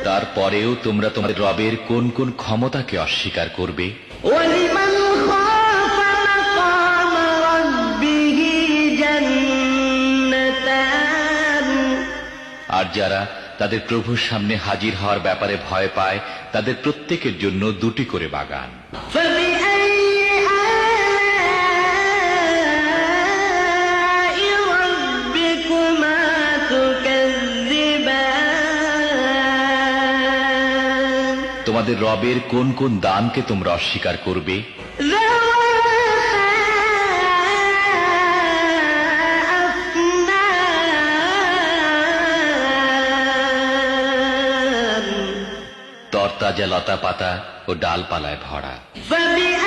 তারপরেও তোমরা তোমাদের রবের কোন কোন ক্ষমতাকে অস্বীকার করবে? ওয়ালিমান খাফা মাকাম রাব্বিহি জান্নাতান, আর যারা তাদের প্রভুর সামনে হাজির হওয়ার ব্যাপারে ভয় পায় তাদের প্রত্যেকের জন্য দুটি করে বাগান। ফাবিআইয়ি আলাই রাব্বিকুমা তুকাজ্জিবান, তোমাদের রবের কোন কোন দানকে তোমরা অস্বীকার করবে? তরতাজা লতা পাতা ও ডালপালায় ভরা। فبأي